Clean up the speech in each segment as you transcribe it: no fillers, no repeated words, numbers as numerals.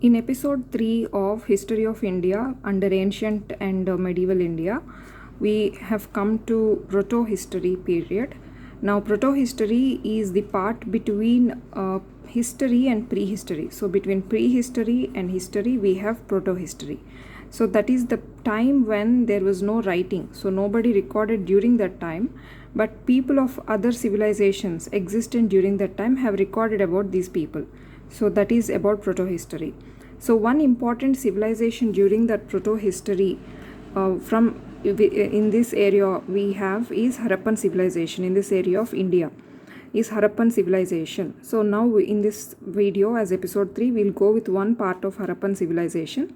In episode 3 of History of India under Ancient and Medieval India, we have come to Proto-history period. Now, Proto-history is the part between history and prehistory. So, between prehistory and history, we have Proto-history. So, that is the time when there was no writing. So, nobody recorded during that time, but people of other civilizations existent during that time have recorded about these people. So, that is about Proto-history. So, one important civilization during that proto-history in this area we have is Harappan civilization. In this area of India is Harappan civilization. So, now in this video as episode 3, we'll go with one part of Harappan civilization.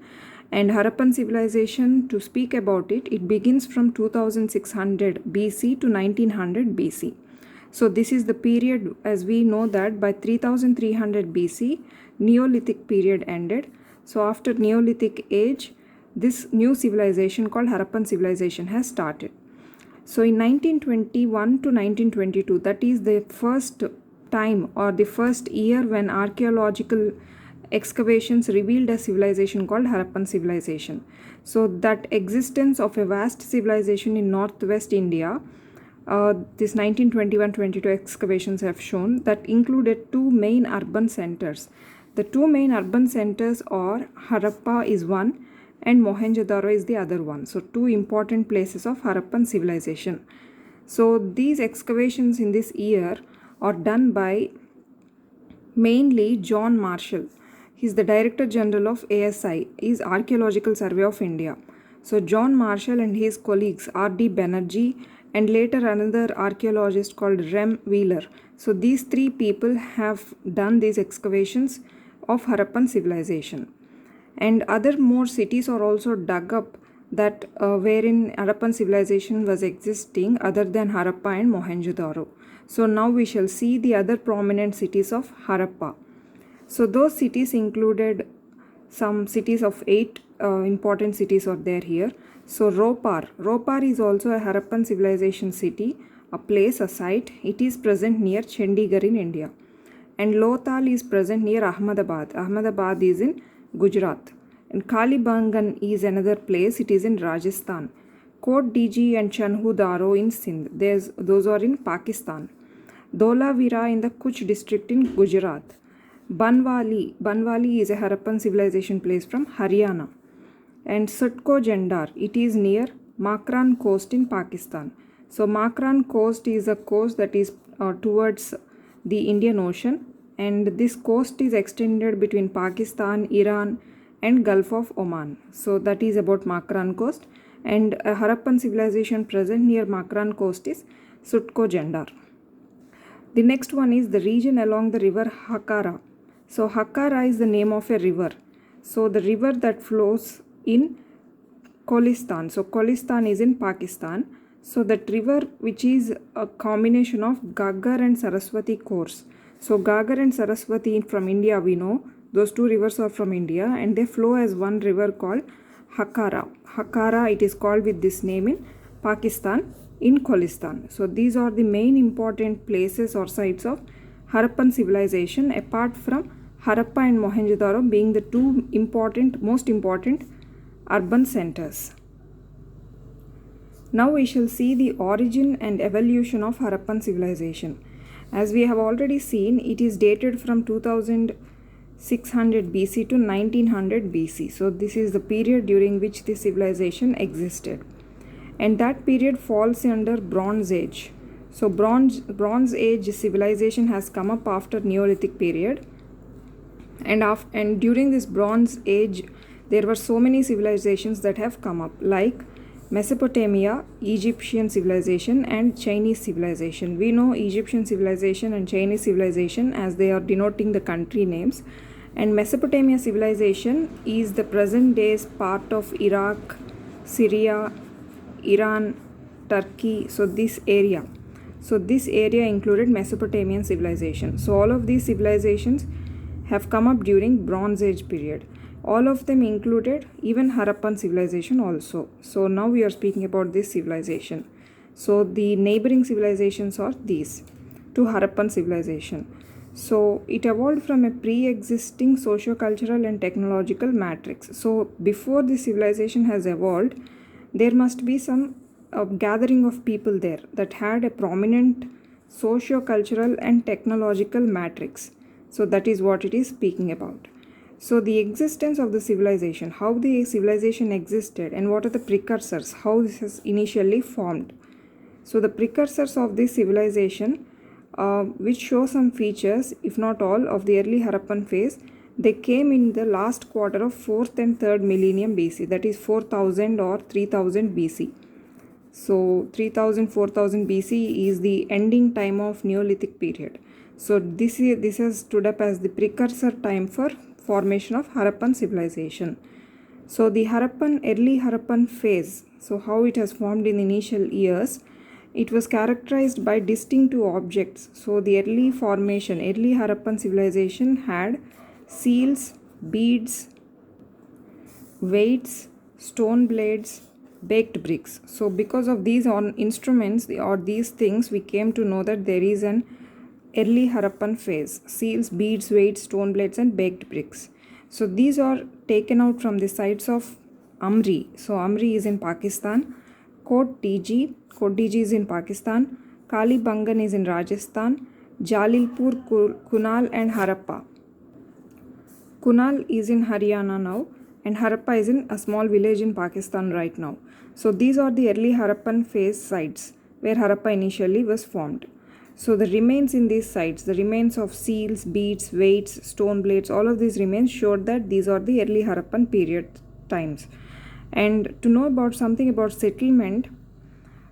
And Harappan civilization, to speak about it, it begins from 2600 BC to 1900 BC. So this is the period, as we know that by 3300 BC, Neolithic period ended. So after Neolithic age, this new civilization called Harappan civilization has started. So in 1921 to 1922, that is the first time or the first year when archaeological excavations revealed a civilization called Harappan civilization. So that existence of a vast civilization in northwest India, this 1921-22 excavations have shown that included two main urban centers. The two main urban centers are Harappa is one and Mohenjo-daro is the other one. So two important places of Harappan civilization. So these excavations in this year are done by mainly John Marshall. He is the Director General of ASI, is Archaeological Survey of India. So John Marshall and his colleagues R.D. Banerjee and later another archaeologist called Rem Wheeler. So these three people have done these excavations of Harappan civilization. And other more cities are also dug up that wherein Harappan civilization was existing other than Harappa and Mohenjo-daro. So now we shall see the other prominent cities of Harappa. So those cities included some cities of 8 important cities are there here. So Ropar is also a Harappan civilization city, a place, a site. It is present near Chandigarh in India. And Lothal is present near Ahmedabad. Ahmedabad is in Gujarat. And Kalibangan is another place. It is in Rajasthan. Kot Diji and Chanhu-daro in Sindh. Those are in Pakistan. Dholavira in the Kutch district in Gujarat. Banwali is a Harappan civilization place from Haryana. And Sutko Jandar, it is near Makran coast in Pakistan. So Makran coast is a coast that is towards the Indian Ocean, and this coast is extended between Pakistan, Iran and Gulf of Oman. So that is about Makran coast, and a Harappan civilization present near Makran coast is Sutko Jandar. The next one is the region along the river Hakara. So Hakara is the name of a river. So the river that flows in Kolistan. So Kolistan is in Pakistan. So that river, which is a combination of Ghaggar and Saraswati course. So Ghaggar and Saraswati from India, we know those two rivers are from India and they flow as one river called Hakara. Hakara, it is called with this name in Pakistan, in Kolistan. So these are the main important places or sites of Harappan civilization, apart from Harappa and Mohenjo-daro being the two most important urban centers. Now we shall see the origin and evolution of Harappan civilization. As we have already seen, it is dated from 2600 BC to 1900 BC. So this is the period during which the civilization existed. And that period falls under Bronze Age. So Bronze Age civilization has come up after Neolithic period. And during this Bronze Age, there were so many civilizations that have come up, like Mesopotamia, Egyptian civilization and Chinese civilization. We know Egyptian civilization and Chinese civilization as they are denoting the country names. And Mesopotamia civilization is the present day's part of Iraq, Syria, Iran, Turkey. So this area included Mesopotamian civilization. So all of these civilizations have come up during Bronze Age period. All of them included even Harappan civilization also. So now we are speaking about this civilization. So the neighboring civilizations are these to Harappan civilization. So it evolved from a pre-existing socio-cultural and technological matrix. So before the civilization has evolved, there must be some gathering of people there that had a prominent socio-cultural and technological matrix. So that is what it is speaking about. So the existence of the civilization, how the civilization existed and what are the precursors, how this has initially formed. So the precursors of this civilization, which show some features, if not all, of the early Harappan phase, they came in the last quarter of 4th and 3rd millennium BC, that is 4000 or 3000 BC. So 3000 4000 BC is the ending time of Neolithic period. So this has stood up as the precursor time for formation of Harappan civilization. So the early Harappan phase, so how it has formed in initial years, it was characterized by distinctive objects. So the early Harappan civilization had seals, beads, weights, stone blades, baked bricks. So because of these instruments or these things, we came to know that there is an early Harappan phase: seals, beads, weights, stone blades and baked bricks. So these are taken out from the sites of Amri. So Amri is in Pakistan, Kot Diji is in Pakistan, Kalibangan is in Rajasthan, Jalilpur, Kunal and Harappa. Kunal is in Haryana now and Harappa is in a small village in Pakistan right now. So these are the early Harappan phase sites where Harappa initially was formed. So the remains in these sites, the remains of seals, beads, weights, stone blades, all of these remains showed that these are the early Harappan period times. And to know about something about settlement,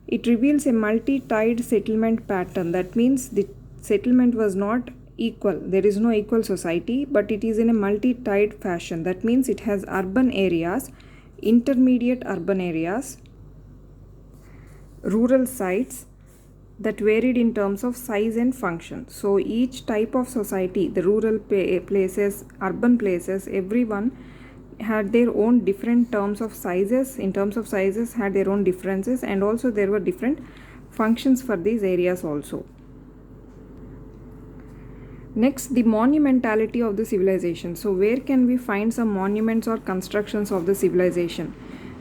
it reveals a multi-tide settlement pattern. That means the settlement was not equal. There is no equal society, but it is in a multi-tide fashion. That means it has urban areas, intermediate urban areas, rural sites that varied in terms of size and function. So each type of society, the rural places, urban places, everyone had their own different terms of sizes. In terms of sizes had their own differences, and also there were different functions for these areas also. Next, the monumentality of the civilization. So where can we find some monuments or constructions of the civilization?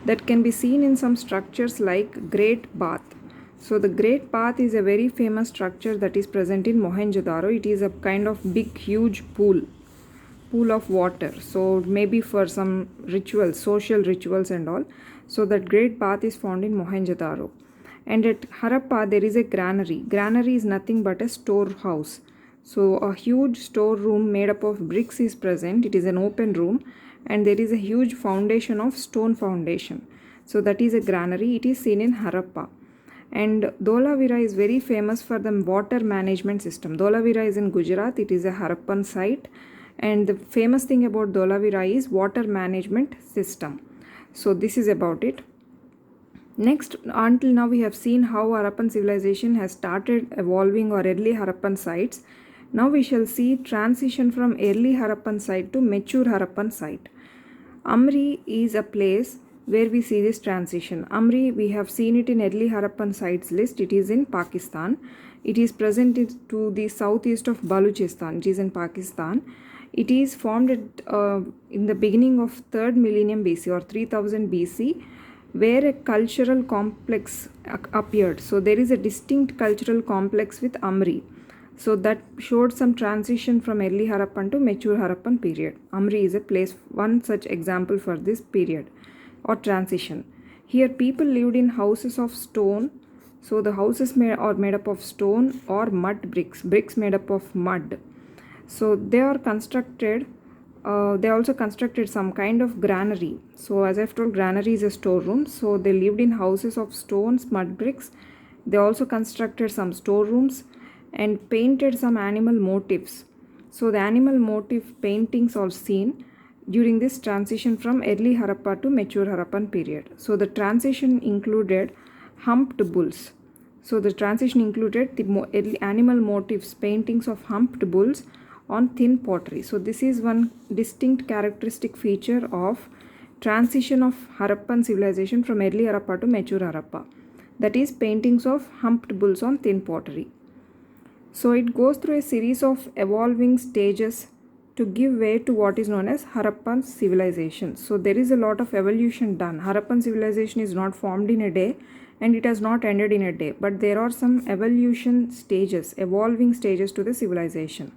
That can be seen in some structures like Great Bath. So the Great Bath is a very famous structure that is present in Mohenjo-daro. It is a kind of big huge pool of water, so maybe for some rituals, social rituals and all. So that Great Bath is found in Mohenjo-daro. And at Harappa there is a granary. Granary is nothing but a storehouse. So a huge storeroom made up of bricks is present. It is an open room and there is a huge foundation of stone foundation. So that is a granary. It is seen in Harappa. And Dholavira is very famous for the water management system. Dholavira is in Gujarat. It is a Harappan site. And the famous thing about Dholavira is water management system. So this is about it. Next, until now we have seen how Harappan civilization has started evolving, or early Harappan sites. Now we shall see transition from early Harappan site to mature Harappan site. Amri is a place where we see this transition. Amri, we have seen it in early Harappan sites list. It is in Pakistan. It is present to the southeast of Baluchistan. It is in Pakistan. It is formed in the beginning of 3rd millennium BC or 3000 BC, where a cultural complex appeared. So there is a distinct cultural complex with Amri. So that showed some transition from early Harappan to mature Harappan period. Amri is a place, one such example for this period or transition. Here people lived in houses of stone. So the houses are made up of stone or mud bricks made up of mud. So they are constructed, they also constructed some kind of granary. So as I've told, granary is a storeroom. So they lived in houses of stones, mud bricks. They also constructed some storerooms and painted some animal motifs. So the animal motif paintings are seen during this transition from early Harappa to mature Harappan period. So the transition included humped bulls. So the transition included the early animal motifs, paintings of humped bulls on thin pottery. So this is one distinct characteristic feature of transition of Harappan civilization from early Harappa to mature Harappa. That is paintings of humped bulls on thin pottery. So it goes through a series of evolving stages to give way to what is known as Harappan civilization. So there is a lot of evolution done. Harappan civilization is not formed in a day and it has not ended in a day, but there are some evolution stages, evolving stages to the civilization.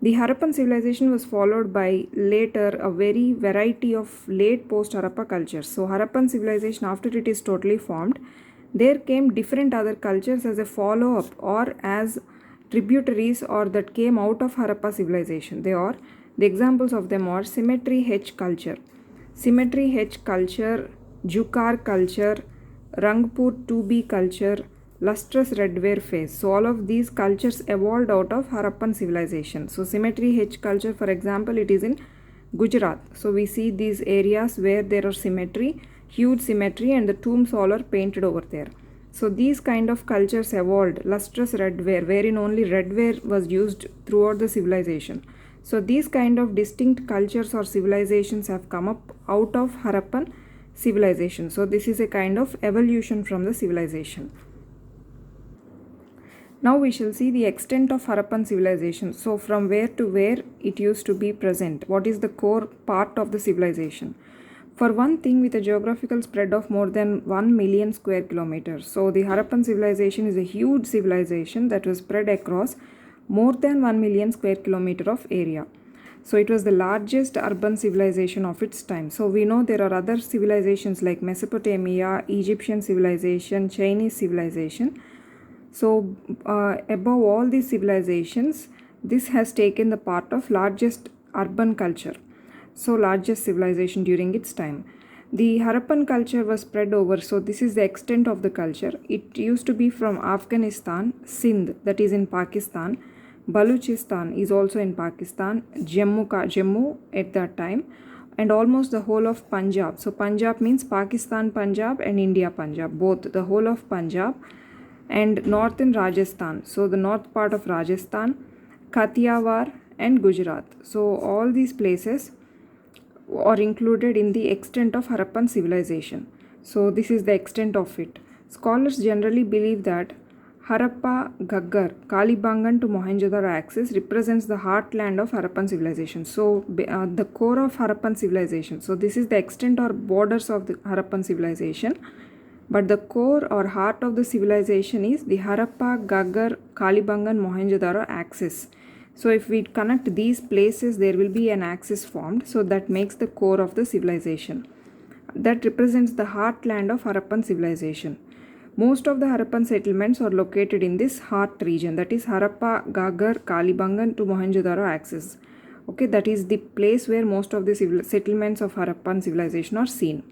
The Harappan civilization was followed by later a very variety of late post-Harappa cultures. So Harappan civilization, after it is totally formed, there came different other cultures as a follow-up or as tributaries or that came out of Harappa civilization. The examples of them are Cemetery H culture, Jukar culture, Rangpur 2B culture, lustrous redware phase. So all of these cultures evolved out of Harappan civilization. So Cemetery H culture, for example, it is in Gujarat. So we see these areas where there are symmetry, huge symmetry, and the tombs all are painted over there. So these kind of cultures evolved. Lustrous redware, wherein only redware was used throughout the civilization. So these kind of distinct cultures or civilizations have come up out of Harappan civilization. So this is a kind of evolution from the civilization. Now we shall see the extent of Harappan civilization. So from where to where it used to be present. What is the core part of the civilization? For one thing, with a geographical spread of more than 1 million square kilometers. So the Harappan civilization is a huge civilization that was spread across more than 1 million square kilometer of area. So it was the largest urban civilization of its time. So we know there are other civilizations like Mesopotamia, Egyptian civilization, Chinese civilization. So above all these civilizations, this has taken the part of largest urban culture. So largest civilization during its time. The Harappan culture was spread over, so this is the extent of the culture. It used to be from Afghanistan, Sindh, that is in Pakistan, Baluchistan is also in Pakistan, Jammu at that time, and almost the whole of Punjab. So Punjab means Pakistan Punjab and India Punjab, both the whole of Punjab, and northern Rajasthan, so the north part of Rajasthan, Kathiawar and Gujarat. So all these places are included in the extent of Harappan civilization. So this is the extent of it. Scholars generally believe that Harappa, Ghaggar, Kalibangan to Mohenjo-daro axis represents the heartland of Harappan civilization. So the core of Harappan civilization. So this is the extent or borders of the Harappan civilization. But the core or heart of the civilization is the Harappa, Ghaggar, Kalibangan, Mohenjo-daro axis. So if we connect these places, there will be an axis formed. So that makes the core of the civilization. That represents the heartland of Harappan civilization. Most of the Harappan settlements are located in this heart region. That is Harappa, Ghaggar, Kalibangan to Mohenjo-daro axis. Okay, that is the place where most of the settlements of Harappan civilization are seen.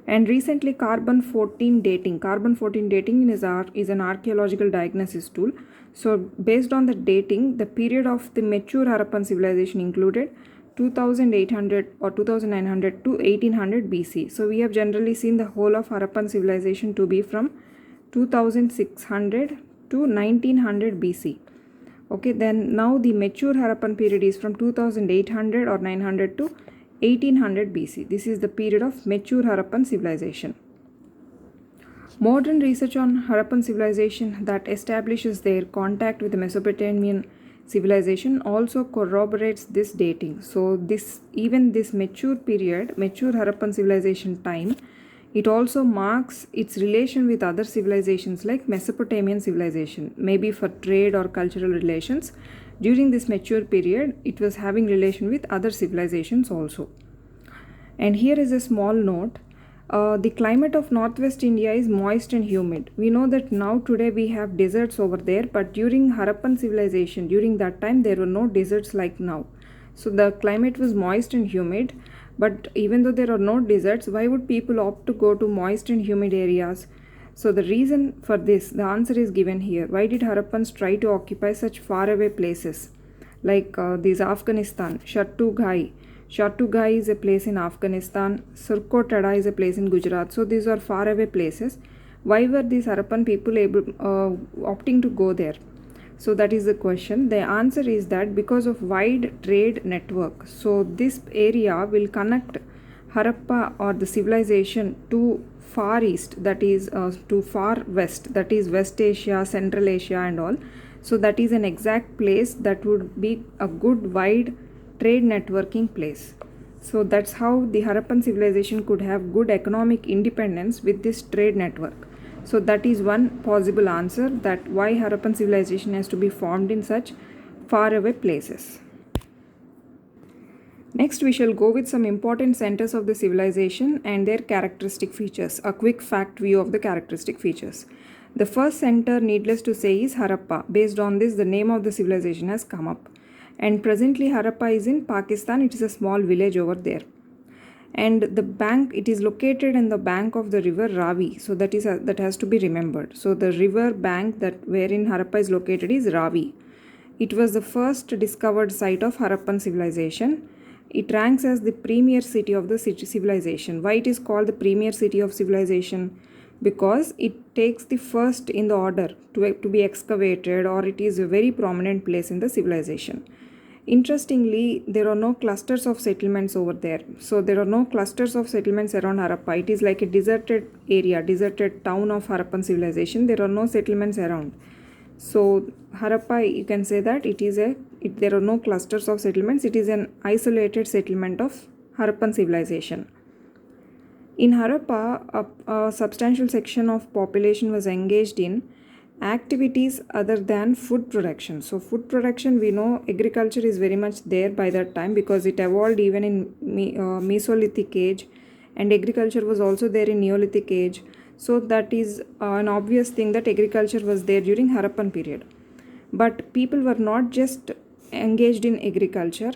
And recently carbon-14 dating. Carbon-14 dating is an archaeological diagnosis tool. So based on the dating, the period of the mature Harappan civilization included 2800 or 2900 to 1800 BC. So we have generally seen the whole of Harappan civilization to be from 2600 to 1900 BC. Okay, then now the mature Harappan period is from 2800 or 900 to 1800 BC. This is the period of mature Harappan civilization. Modern research on Harappan civilization that establishes their contact with the Mesopotamian civilization also corroborates this dating. So this mature period, mature Harappan civilization time, it also marks its relation with other civilizations like Mesopotamian civilization, maybe for trade or cultural relations. During this mature period, it was having relation with other civilizations also. And here is a small note. The climate of northwest India is moist and humid. We know that now today we have deserts over there, but during Harappan civilization, during that time there were no deserts like now. So the climate was moist and humid, but even though there are no deserts, why would people opt to go to moist and humid areas? So the reason for this, the answer is given here. Why did Harappans try to occupy such faraway places like this Afghanistan, Shattugai. Shattugai is a place in Afghanistan. Surkotada is a place in Gujarat. So these are faraway places. Why were these Harappan people opting to go there? So that is the question. The answer is that because of wide trade network. So this area will connect Harappa or the civilization to far east, that is to far west, that is West Asia, Central Asia and all. So that is an exact place that would be a good wide trade networking place. So that's how the Harappan civilization could have good economic independence with this trade network. So that is one possible answer that why Harappan civilization has to be formed in such far away places. Next, we shall go with some important centers of the civilization and their characteristic features. A quick fact view of the characteristic features. The first center, needless to say, is Harappa. Based on this, the name of the civilization has come up. And presently, Harappa is in Pakistan. It is a small village over there. And the bank, it is located in the bank of the river Ravi. So that has to be remembered. So the river bank that wherein Harappa is located is Ravi. It was the first discovered site of Harappan civilization. It ranks as the premier city of the civilization. Why it is called the premier city of civilization? Because it takes the first in the order to be excavated, or it is a very prominent place in the civilization. Interestingly, there are no clusters of settlements over there. So there are no clusters of settlements around Harappa. It is like a deserted area, deserted town of Harappan civilization. There are no settlements around. So Harappa, you can say that there are no clusters of settlements. It is an isolated settlement of Harappan civilization. In Harappa, a substantial section of population was engaged in activities other than food production. So food production, we know agriculture is very much there by that time because it evolved even in Mesolithic age, and agriculture was also there in Neolithic age. So that is an obvious thing that agriculture was there during Harappan period. But people were not just engaged in agriculture,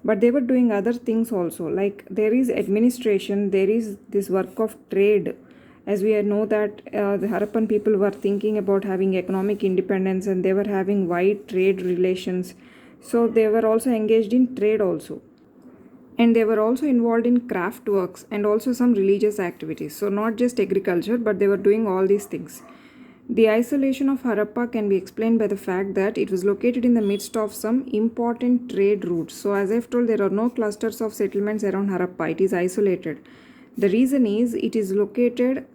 but they were doing other things also. Like there is administration, there is this work of trade. As we know that the Harappan people were thinking about having economic independence, and they were having wide trade relations. So they were also engaged in trade also. And they were also involved in craft works and also some religious activities. So not just agriculture, but they were doing all these things. The isolation of Harappa can be explained by the fact that it was located in the midst of some important trade routes. So as I've told, there are no clusters of settlements around Harappa. It is isolated. The reason is it is located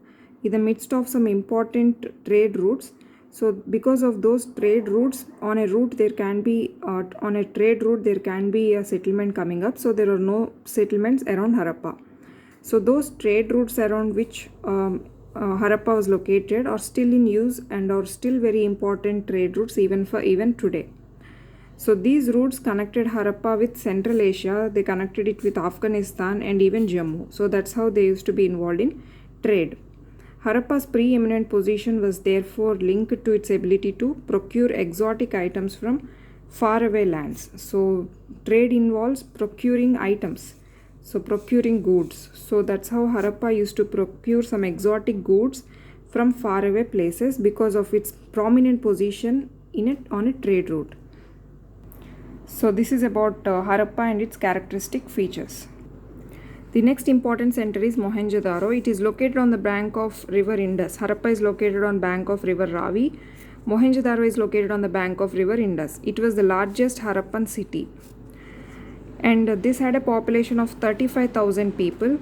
in the midst of some important trade routes. So because of those trade routes, on a trade route there can be a settlement coming up. So there are no settlements around Harappa. So those trade routes around which Harappa was located are still in use and are still very important trade routes even today. So these routes connected Harappa with Central Asia. They connected it with Afghanistan and even Jammu. So that's how they used to be involved in trade. Harappa's preeminent position was therefore linked to its ability to procure exotic items from faraway lands. So trade involves procuring items, so procuring goods. So that's how Harappa used to procure some exotic goods from faraway places because of its prominent position on a trade route. So this is about Harappa and its characteristic features. The next important center is Mohenjo-daro. It is located on the bank of river Indus. Harappa is located on bank of river Ravi. Mohenjo-daro is located on the bank of river Indus. It was the largest Harappan city. And this had a population of 35,000 people.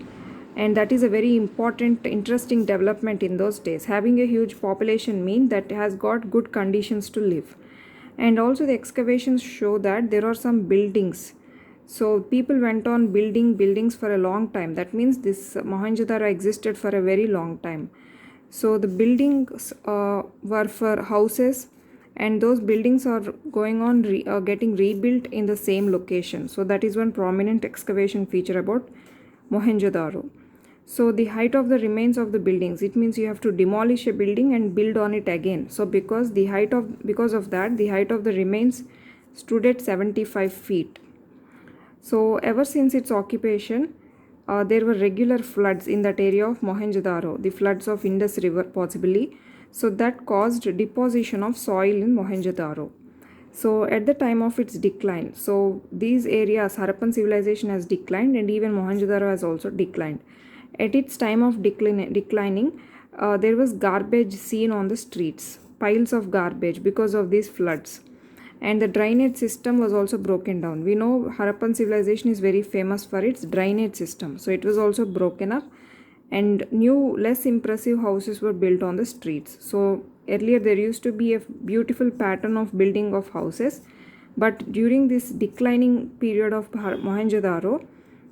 And that is a very important, interesting development in those days. Having a huge population means that it has got good conditions to live. And also the excavations show that there are some buildings. So people went on building buildings for a long time. That means this Mohenjo-daro existed for a very long time. So the buildings were for houses, and those buildings are going on getting rebuilt in the same location. So that is one prominent excavation feature about Mohenjo-daro. So the height of the remains of the buildings, it means you have to demolish a building and build on it again. So because of that, the height of the remains stood at 75 feet. So ever since its occupation, there were regular floods in that area of Mohenjo-daro, the floods of Indus River possibly. So that caused deposition of soil in Mohenjo-daro. So at the time of its decline, so these areas, Harappan civilization has declined, and even Mohenjo-daro has also declined. At its time of declining, there was garbage seen on the streets, piles of garbage because of these floods. And the drainage system was also broken down. We know Harappan civilization is very famous for its drainage system. So it was also broken up, and new, less impressive houses were built on the streets. So Earlier there used to be a beautiful pattern of building of houses, but during this declining period of Mohenjo-daro,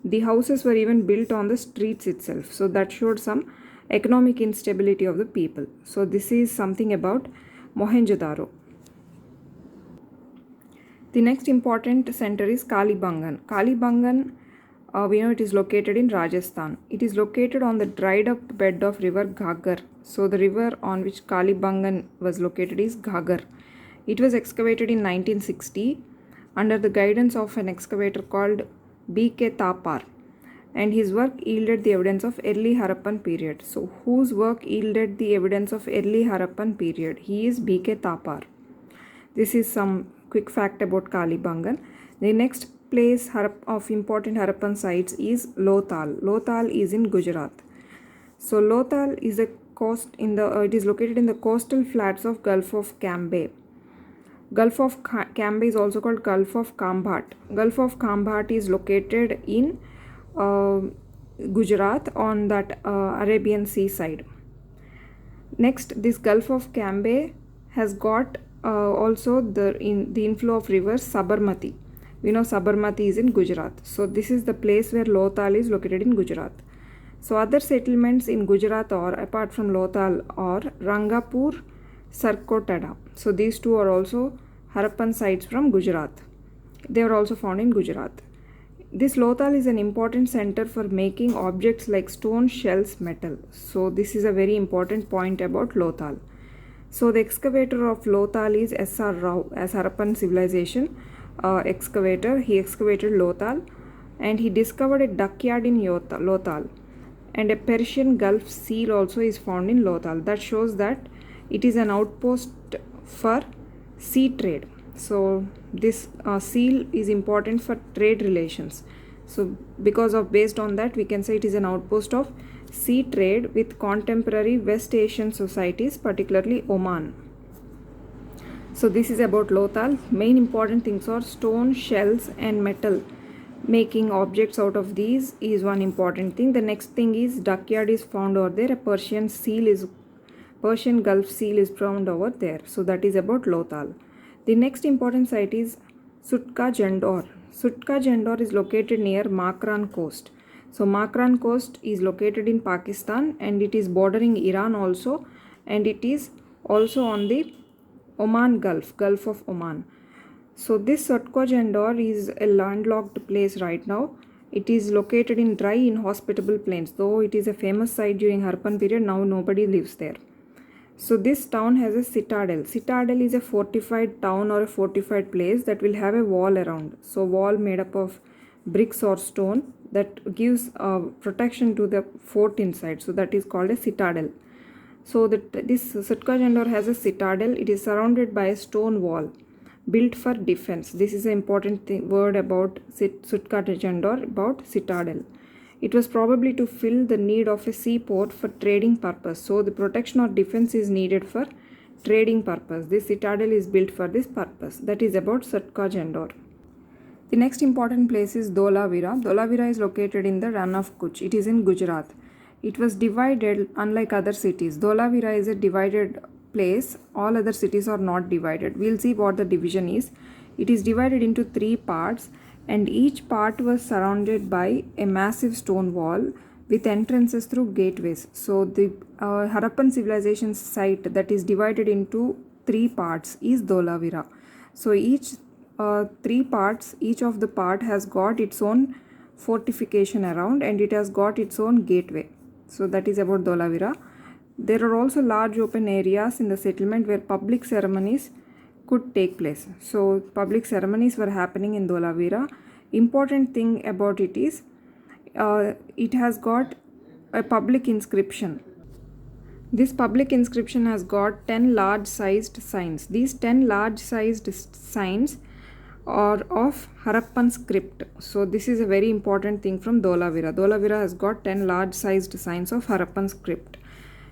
the houses were even built on the streets itself. So that showed some economic instability of the people. So this is something about Mohenjo-daro. The next important center is Kalibangan. Kalibangan, we know it is located in Rajasthan. It is located on the dried up bed of river Ghaggar. So the river on which Kalibangan was located is Ghaggar. It was excavated in 1960 under the guidance of an excavator called B.K. Thapar, and his work yielded the evidence of early Harappan period. So whose work yielded the evidence of early Harappan period? He is B.K. Thapar. This is some quick fact about Kalibangan. The next place of important Harappan sites is Lothal. Lothal is in Gujarat. So Lothal is it is located in the coastal flats of Gulf of Cambay. Gulf of Cambay is also called Gulf of Khambhat. Gulf of Khambhat is located in Gujarat on that Arabian Sea side. Next, this Gulf of Cambay has got also the inflow of rivers Sabarmati. We know Sabarmati is in Gujarat. So this is the place where Lothal is located in Gujarat. So other settlements in Gujarat or apart from Lothal are Rangapur, Sarkotada. So these two are also Harappan sites from Gujarat. They are also found in Gujarat. This Lothal is an important center for making objects like stone, shells, metal. So this is a very important point about Lothal. So the excavator of Lothal is S.R. Rao as Harappan civilization excavator. He excavated Lothal and he discovered a duckyard in Lothal, and a Persian Gulf seal also is found in Lothal. That shows that it is an outpost for sea trade. So this seal is important for trade relations. So based on that, we can say it is an outpost of sea trade with contemporary West Asian societies, particularly Oman. So this is about Lothal. Main important things are stone, shells and metal. Making objects out of these is one important thing. The next thing is duckyard is found over there. A Persian Gulf seal is found over there. So that is about Lothal. The next important site is Sutka Jandor. Sutka Jandor is located near Makran coast. So Makran coast is located in Pakistan and it is bordering Iran also, and it is also on the Oman Gulf of Oman. So this Sutka Jandor is a landlocked place right now. It is located in dry inhospitable plains. Though it is a famous site during Harappan period, now nobody lives there. So this town has a citadel. Citadel is a fortified town or a fortified place that will have a wall around. So wall made up of bricks or stone that gives protection to the fort inside. So that is called a citadel. So this Sutka Jandor has a citadel. It is surrounded by a stone wall built for defense. This is an important word about Sutka Jandor, about citadel. It was probably to fill the need of a seaport for trading purpose. So the protection or defense is needed for trading purpose. This citadel is built for this purpose. That is about Sutka Jandor. The next important place is Dholavira. Dholavira is located in the Rann of Kutch. It is in Gujarat. It was divided unlike other cities. Dholavira is a divided place. All other cities are not divided. We'll see what the division is. It is divided into 3 parts, and each part was surrounded by a massive stone wall with entrances through gateways. So the Harappan civilization site that is divided into 3 parts is Dholavira. So each 3 parts, each of the part has got its own fortification around, and it has got its own gateway. So that is about Dholavira. There are also large open areas in the settlement where public ceremonies could take place. So public ceremonies were happening in Dholavira. Important thing about it is it has got a public inscription. This public inscription has got 10 large sized signs. These 10 large sized signs are of Harappan script. So this is a very important thing from Dholavira. Dholavira has got 10 large sized signs of Harappan script.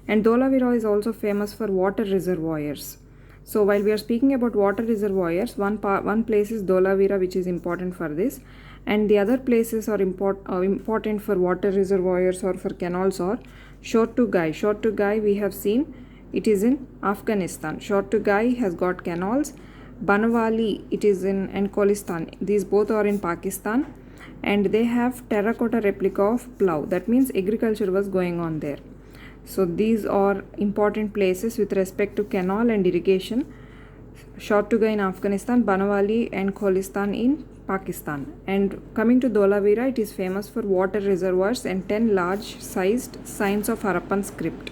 And Dholavira is also famous for water reservoirs. So while we are speaking about water reservoirs, one place is Dholavira, which is important for this, and the other places are important for water reservoirs or for canals are Shortugai. Shortugai we have seen it is in Afghanistan. Shortugai has got canals. Banawali, it is in Ankolistan. These both are in Pakistan, and they have terracotta replica of plough. That means agriculture was going on there. So these are important places with respect to canal and irrigation. Shortugai in Afghanistan, Banawali and Kholistan in Pakistan. And coming to Dholavira, it is famous for water reservoirs and 10 large sized signs of Harappan script.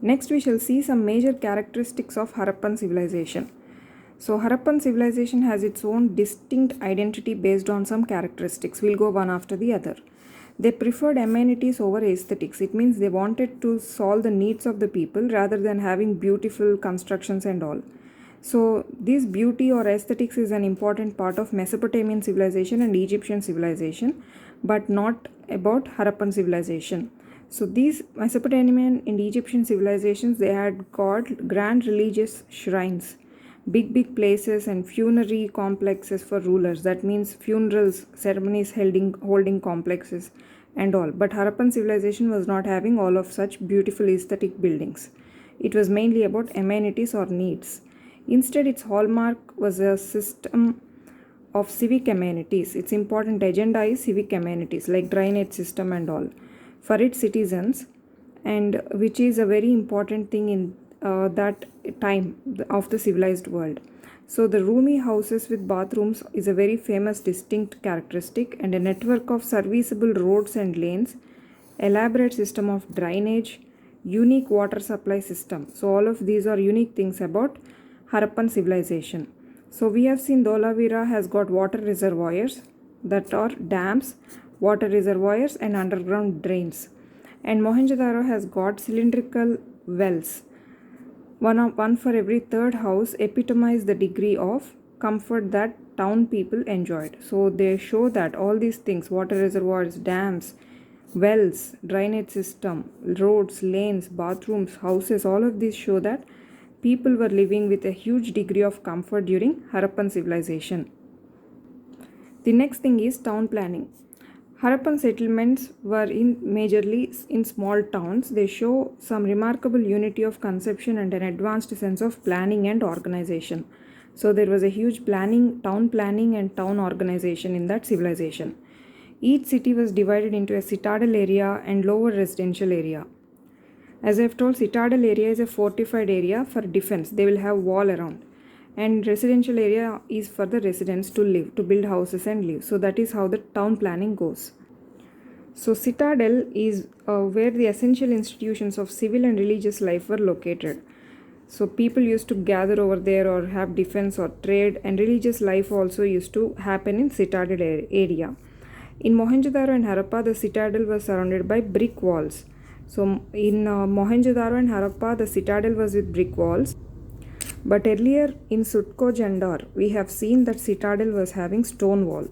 Next, we shall see some major characteristics of Harappan civilization. So, Harappan civilization has its own distinct identity based on some characteristics. We'll go one after the other. They preferred amenities over aesthetics. It means they wanted to solve the needs of the people rather than having beautiful constructions and all. So, this beauty or aesthetics is an important part of Mesopotamian civilization and Egyptian civilization, but not about Harappan civilization. So these Mesopotamian and Egyptian civilizations, they had got grand religious shrines, big places and funerary complexes for rulers. That means funerals, ceremonies holding complexes and all. But Harappan civilization was not having all of such beautiful aesthetic buildings. It was mainly about amenities or needs. Instead, its hallmark was a system of civic amenities. Its important agenda is civic amenities like drainage system and all for its citizens, and which is a very important thing in that time of the civilized world. So the roomy houses with bathrooms is a very famous distinct characteristic, and a network of serviceable roads and lanes, elaborate system of drainage, unique water supply system. So all of these are unique things about Harappan civilization. So we have seen Dholavira has got water reservoirs, that are dams, water reservoirs and underground drains. And Mohenjo-daro has got cylindrical wells. One for every third house epitomize the degree of comfort that town people enjoyed. So they show that all these things, water reservoirs, dams, wells, drainage system, roads, lanes, bathrooms, houses, all of these show that people were living with a huge degree of comfort during Harappan civilization. The next thing is town planning. Harappan settlements were majorly in small towns. They show some remarkable unity of conception and an advanced sense of planning and organization. So there was a huge town planning and town organization in that civilization. Each city was divided into a citadel area and lower residential area. As I have told, citadel area is a fortified area for defense. They will have wall around. And residential area is for the residents to live, to build houses and live. So that is how the town planning goes. So citadel is where the essential institutions of civil and religious life were located. So people used to gather over there or have defense or trade, and religious life also used to happen in citadel area. In Mohenjo-daro and Harappa, the citadel was surrounded by brick walls. So in Mohenjo-daro and Harappa, the citadel was with brick walls. But earlier in Sutko Jandar, we have seen that citadel was having stone wall.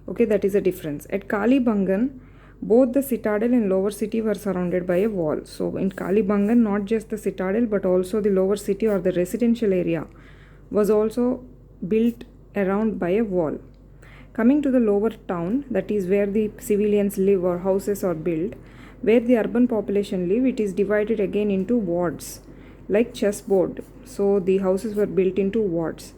Okay, that is a difference. At Kalibangan, both the citadel and lower city were surrounded by a wall. So in Kalibangan, not just the citadel but also the lower city or the residential area was also built around by a wall. Coming to the lower town, that is where the civilians live or houses are built, where the urban population live, it is divided again into wards like chessboard. So the houses were built into wards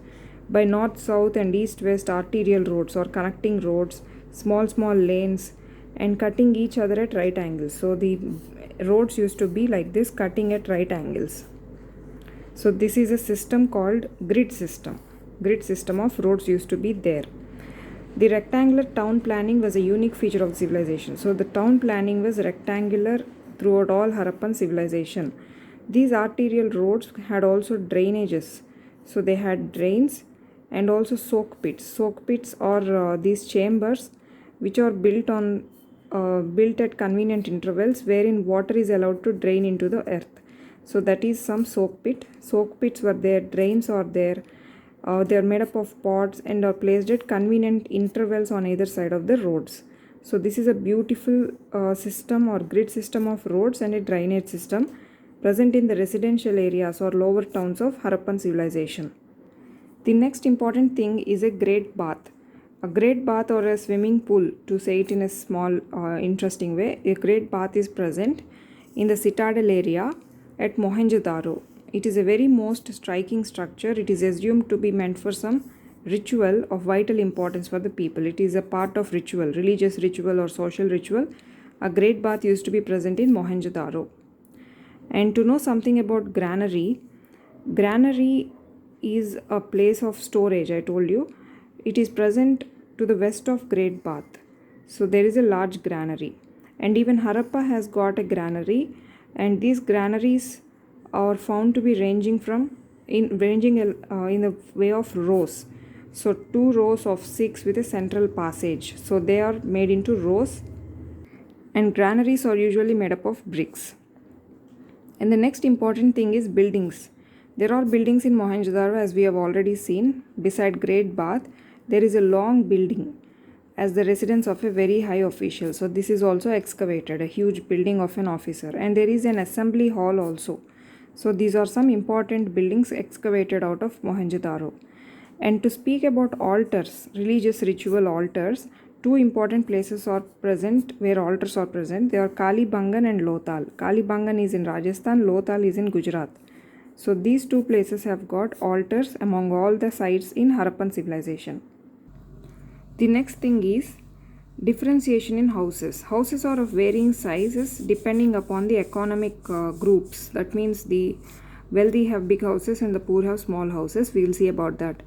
by north, south and east, west arterial roads or connecting roads, small lanes and cutting each other at right angles. So the roads used to be like this, cutting at right angles. So this is a system called grid system. Grid system of roads used to be there. The rectangular town planning was a unique feature of civilization. So the town planning was rectangular throughout all Harappan civilization. These arterial roads had also drainages. So they had drains and also soak pits. Soak pits are these chambers which are built at convenient intervals, wherein water is allowed to drain into the earth. So that is some soak pit. Soak pits were there, drains are there. They are made up of pots and are placed at convenient intervals on either side of the roads. So this is a beautiful system or grid system of roads and a drainage system present in the residential areas or lower towns of Harappan civilization. The next important thing is a great bath. A great bath or a swimming pool, to say it in a small interesting way, a great bath is present in the citadel area at Mohenjo-daro. It is a very most striking structure. It is assumed to be meant for some ritual of vital importance for the people. It is a part of ritual, religious ritual or social ritual. A great bath used to be present in Mohenjo-daro. And to know something about granary, granary is a place of storage, I told you. It is present to the west of Great Bath. So there is a large granary. And even Harappa has got a granary, and these granaries are found to be ranging in the way of rows. So 2 rows of 6 with a central passage. So they are made into rows, and granaries are usually made up of bricks. And the next important thing is buildings. There are buildings in Mohenjo-daro, as we have already seen. Beside Great Bath, there is a long building as the residence of a very high official. So this is also excavated, a huge building of an officer. And there is an assembly hall also. So these are some important buildings excavated out of Mohenjo-daro. And to speak about altars, religious ritual altars, 2 important places are present where altars are present. They are Kalibangan and Lothal. Kalibangan is in Rajasthan, Lothal is in Gujarat. So these 2 places have got altars among all the sites in Harappan civilization. The next thing is differentiation in houses. Houses are of varying sizes depending upon the economic groups. That means the wealthy have big houses and the poor have small houses. We will see about that.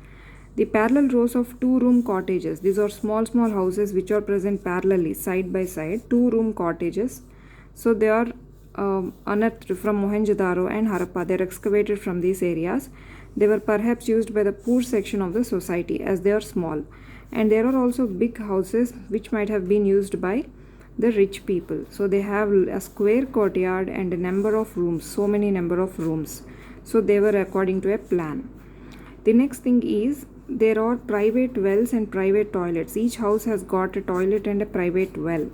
The parallel rows of 2-room cottages. These are small houses which are present parallelly, side by side, 2-room cottages. So they are unearthed from Mohenjo-daro and Harappa. They are excavated from these areas. They were perhaps used by the poor section of the society as they are small. And there are also big houses which might have been used by the rich people. So they have a square courtyard and a number of rooms, so many number of rooms. So they were according to a plan. The next thing is there are private wells and private toilets. Each house has got a toilet and a private well.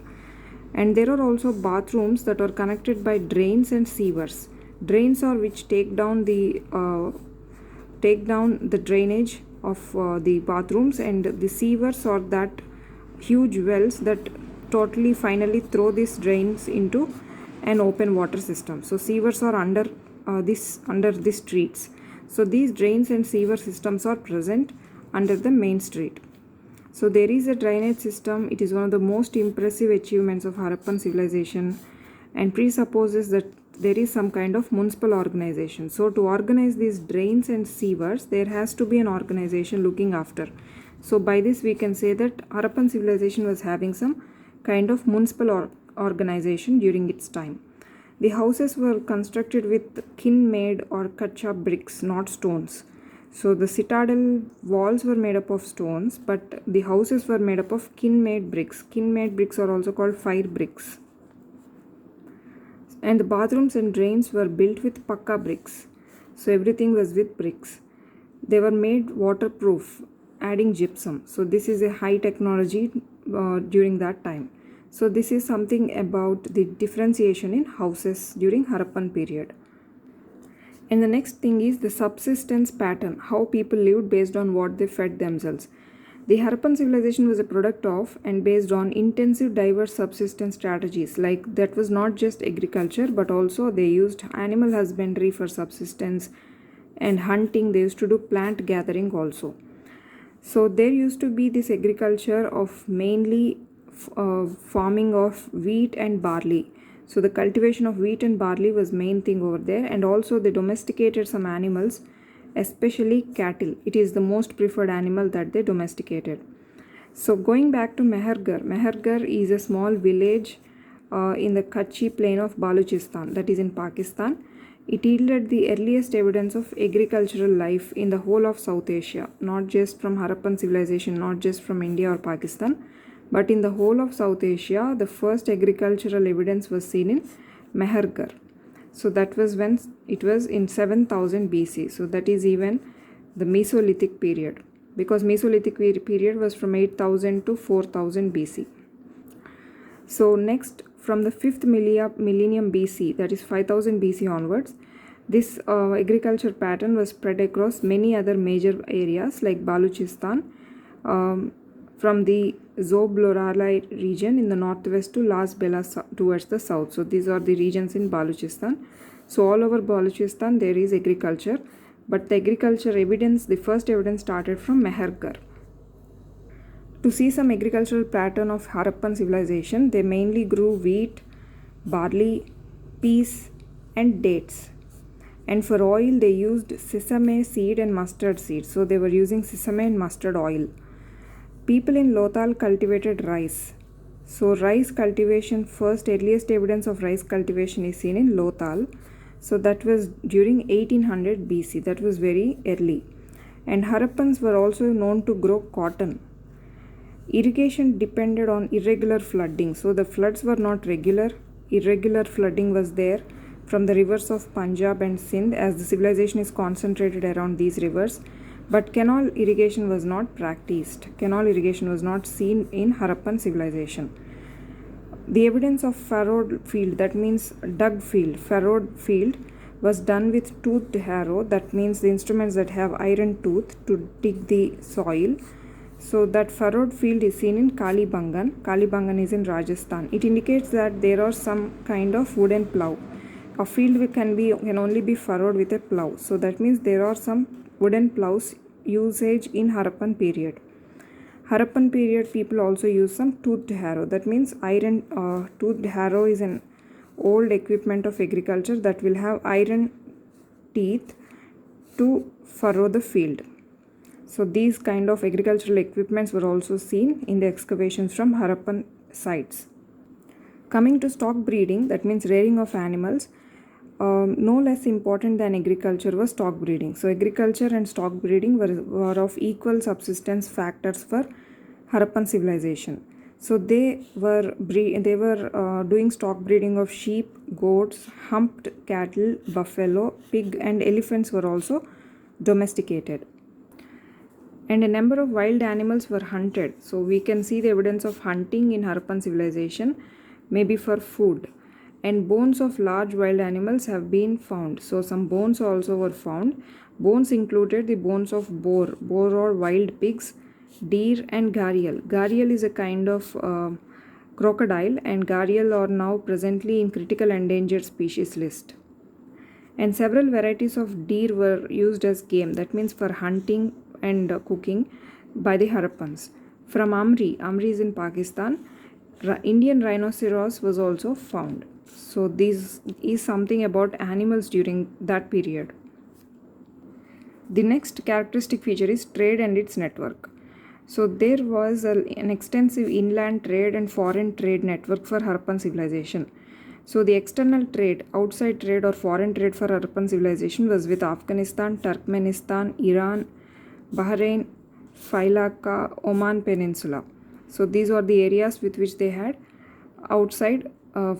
And there are also bathrooms that are connected by drains and sewers. Drains are which take down the drainage of the bathrooms, and the sewers are that huge wells that totally finally throw these drains into an open water system. So sewers are under the streets. So these drains and sewer systems are present under the main street. So there is a drainage system. It is one of the most impressive achievements of Harappan civilization and presupposes that there is some kind of municipal organization. So to organize these drains and sewers, there has to be an organization looking after. So by this we can say that Harappan civilization was having some kind of municipal organization during its time. The houses were constructed with kin-made or kacha bricks, not stones. So the citadel walls were made up of stones, but the houses were made up of kin-made bricks. Kin-made bricks are also called fire bricks. And the bathrooms and drains were built with pakka bricks. So everything was with bricks. They were made waterproof, adding gypsum. So this is a high technology during that time. So this is something about the differentiation in houses during Harappan period. And the next thing is the subsistence pattern, how people lived based on what they fed themselves. The Harappan civilization was a product of and based on intensive diverse subsistence strategies. Like that was not just agriculture, but also they used animal husbandry for subsistence and hunting. They used to do plant gathering also. So there used to be this agriculture of mainly farming of wheat and barley. So the cultivation of wheat and barley was main thing over there, and also they domesticated some animals, especially cattle. It is the most preferred animal that they domesticated. So going back to Mehergarh, Mehergarh is a small village in the Kutchi plain of Balochistan, that is in Pakistan. It yielded the earliest evidence of agricultural life in the whole of South Asia, not just from Harappan civilization, not just from India or Pakistan, but in the whole of South Asia. The first agricultural evidence was seen in Mehergarh. So that was when it was in 7000 BC. So that is even the Mesolithic period, because Mesolithic period was from 8000 to 4000 BC. So next, from the 5th millennium BC, that is 5000 BC onwards, this agriculture pattern was spread across many other major areas like Balochistan, from the Zob-Loralai region in the northwest to Las Belas towards the south. So these are the regions in Balochistan. So all over Balochistan there is agriculture, but the agriculture evidence, the first evidence started from Mehergarh. To see some agricultural pattern of Harappan civilization, they mainly grew wheat, barley, peas and dates. And for oil they used sesame seed and mustard seed. So they were using sesame and mustard oil. People in Lothal cultivated rice. So rice cultivation, first earliest evidence of rice cultivation is seen in Lothal. So that was during 1800 BC. That was very early. And Harappans were also known to grow cotton. Irrigation depended on irregular flooding. So the floods were not regular. Irregular flooding was there from the rivers of Punjab and Sindh, as the civilization is concentrated around these rivers. But canal irrigation was not practiced. Canal irrigation was not seen in Harappan civilization. The evidence of furrowed field, that means dug field, furrowed field, was done with toothed harrow. That means the instruments that have iron tooth to dig the soil. So that furrowed field is seen in Kalibangan. Kalibangan is in Rajasthan. It indicates that there are some kind of wooden plough. A field can only be furrowed with a plough. So that means there are some wooden ploughs usage in Harappan period. Harappan period people also use some toothed harrow. That means iron toothed harrow is an old equipment of agriculture that will have iron teeth to furrow the field. So these kind of agricultural equipments were also seen in the excavations from Harappan sites. Coming to stock breeding, that means rearing of animals, no less important than agriculture was stock breeding. So agriculture and stock breeding were of equal subsistence factors for Harappan civilization. So they were doing stock breeding of sheep, goats, humped cattle, buffalo, pig and elephants were also domesticated. And a number of wild animals were hunted. So we can see the evidence of hunting in Harappan civilization, maybe for food. And bones of large wild animals have been found. So some bones also were found. Bones included the bones of boar or wild pigs, deer and gharial. Gharial is a kind of crocodile, and gharial are now presently in critical endangered species list. And several varieties of deer were used as game. That means for hunting and cooking by the Harappans. From Amri is in Pakistan, Indian rhinoceros was also found. So this is something about animals during that period. The next characteristic feature is trade and its network. So there was an extensive inland trade and foreign trade network for Harappan civilization. So the external trade, outside trade or foreign trade for Harappan civilization was with Afghanistan, Turkmenistan, Iran, Bahrain, Failaka, Oman Peninsula. So these are the areas with which they had outside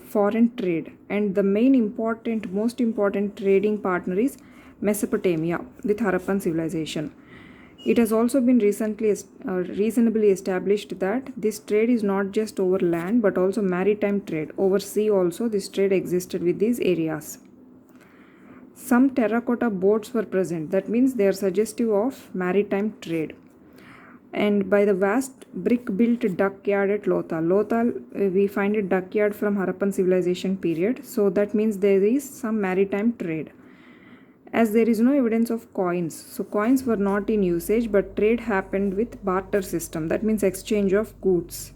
foreign trade. And the most important trading partner is Mesopotamia with Harappan civilization. It has also been reasonably established that this trade is not just over land but also maritime trade. Over sea also this trade existed with these areas. Some terracotta boats were present. That means they are suggestive of maritime trade. And by the vast brick-built duckyard at Lothal. Lothal, we find a duckyard from Harappan civilization period. So that means there is some maritime trade. As there is no evidence of coins, so coins were not in usage, but trade happened with barter system. That means exchange of goods.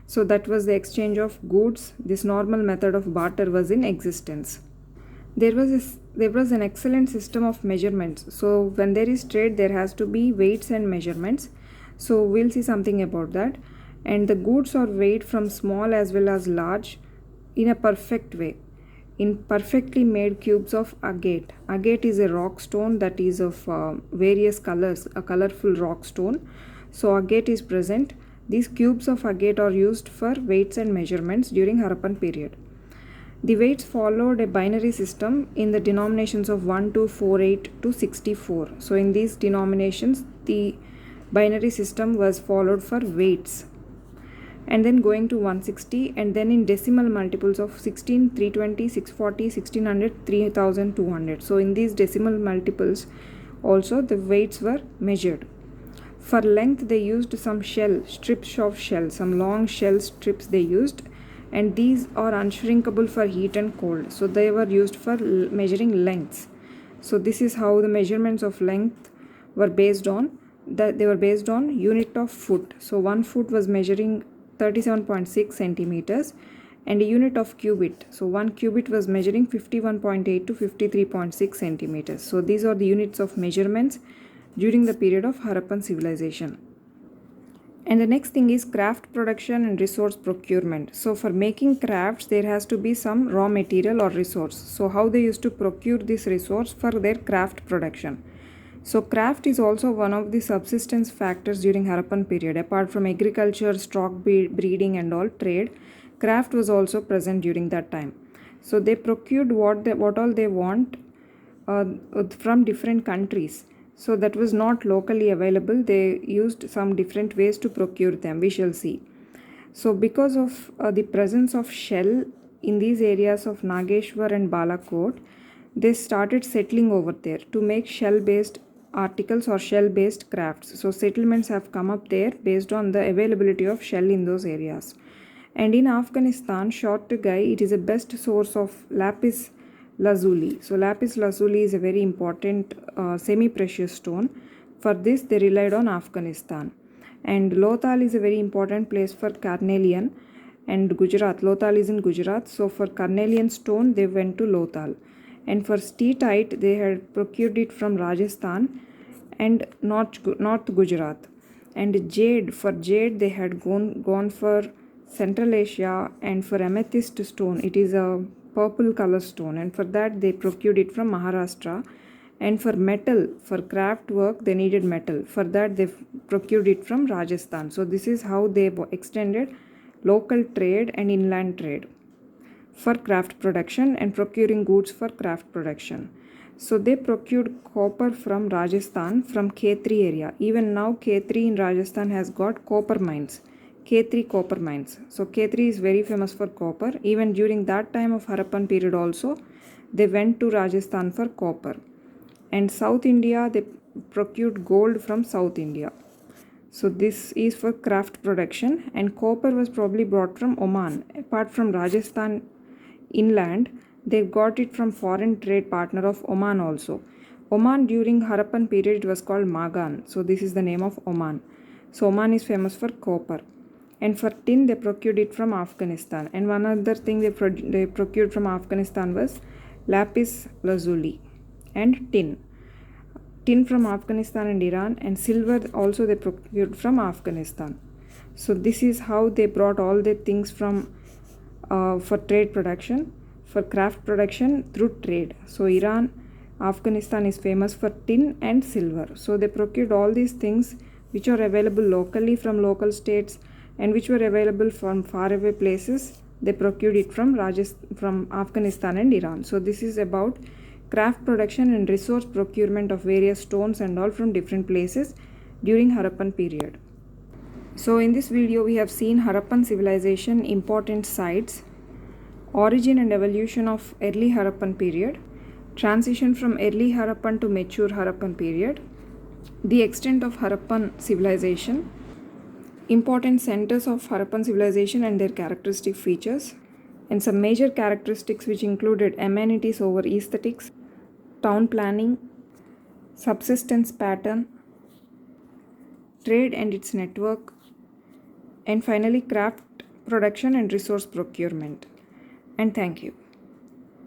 So that was the exchange of goods. This normal method of barter was in existence. There was an excellent system of measurements. So when there is trade, there has to be weights and measurements. So we'll see something about that. And the goods are weighed from small as well as large in a perfect way, in perfectly made cubes of agate. Agate is a rock stone that is of various colors, a colorful rock stone. So agate is present. These cubes of agate are used for weights and measurements during Harappan period. The weights followed a binary system in the denominations of 1 to 48 to 64. So in these denominations, the binary system was followed for weights. And then going to 160, and then in decimal multiples of 16, 320, 640, 1600, 3200. So in these decimal multiples also the weights were measured. For length they used some strips of shell, some long shell strips they used, and these are unshrinkable for heat and cold. So they were used for measuring lengths. So this is how the measurements of length were based on. They were based on unit of foot. So 1 foot was measuring 37.6 centimeters, and a unit of cubit. So 1 cubit was measuring 51.8 to 53.6 centimeters. So these are the units of measurements during the period of Harappan civilization. And the next thing is craft production and resource procurement. So for making crafts, there has to be some raw material or resource. So how they used to procure this resource for their craft production. So craft is also one of the subsistence factors during Harappan period. Apart from agriculture, stock breeding and all trade, craft was also present during that time. So they procured what all they want from different countries. So that was not locally available. They used some different ways to procure them. We shall see. So because of the presence of shell in these areas of Nageshwar and Balakot, they started settling over there to make shell-based articles or shell-based crafts. So settlements have come up there based on the availability of shell in those areas. And in Afghanistan, Shortugai, it is a best source of lapis lazuli. So lapis lazuli is a very important semi-precious stone. For this, they relied on Afghanistan. And Lothal is a very important place for carnelian, and Gujarat. Lothal is in Gujarat. So for carnelian stone, they went to Lothal. And for steatite, they had procured it from Rajasthan and North Gujarat. And jade, for jade, they had gone for Central Asia. And for amethyst stone, it is a purple color stone, and for that they procured it from Maharashtra. And for metal, for craft work, they needed metal. For that they procured it from Rajasthan. So this is how they extended local trade and inland trade for craft production and procuring goods for craft production. So they procured copper from Rajasthan, from Khetri area. Even now Khetri in Rajasthan has got copper mines. Khetri copper mines. So Khetri is very famous for copper. Even during that time of Harappan period also, they went to Rajasthan for copper. And South India, they procured gold from South India. So this is for craft production, and copper was probably brought from Oman. Apart from Rajasthan inland, they got it from foreign trade partner of Oman also. Oman during Harappan period, it was called Magan. So this is the name of Oman. So Oman is famous for copper. And for tin, they procured it from Afghanistan. And one other thing they procured from Afghanistan was lapis lazuli and tin. Tin from Afghanistan and Iran, and silver also they procured from Afghanistan. So this is how they brought all the things from for trade production, for craft production through trade. So Iran, Afghanistan is famous for tin and silver. So they procured all these things which are available locally from local states and which were available from faraway places. They procured it from Afghanistan and Iran. So this is about craft production and resource procurement of various stones and all from different places during Harappan period. So in this video we have seen Harappan civilization important sites, origin and evolution of early Harappan period, transition from early Harappan to mature Harappan period, the extent of Harappan civilization, important centers of Harappan civilization and their characteristic features, and some major characteristics which included amenities over aesthetics, town planning, subsistence pattern, trade and its network, and finally craft production and resource procurement. And thank you.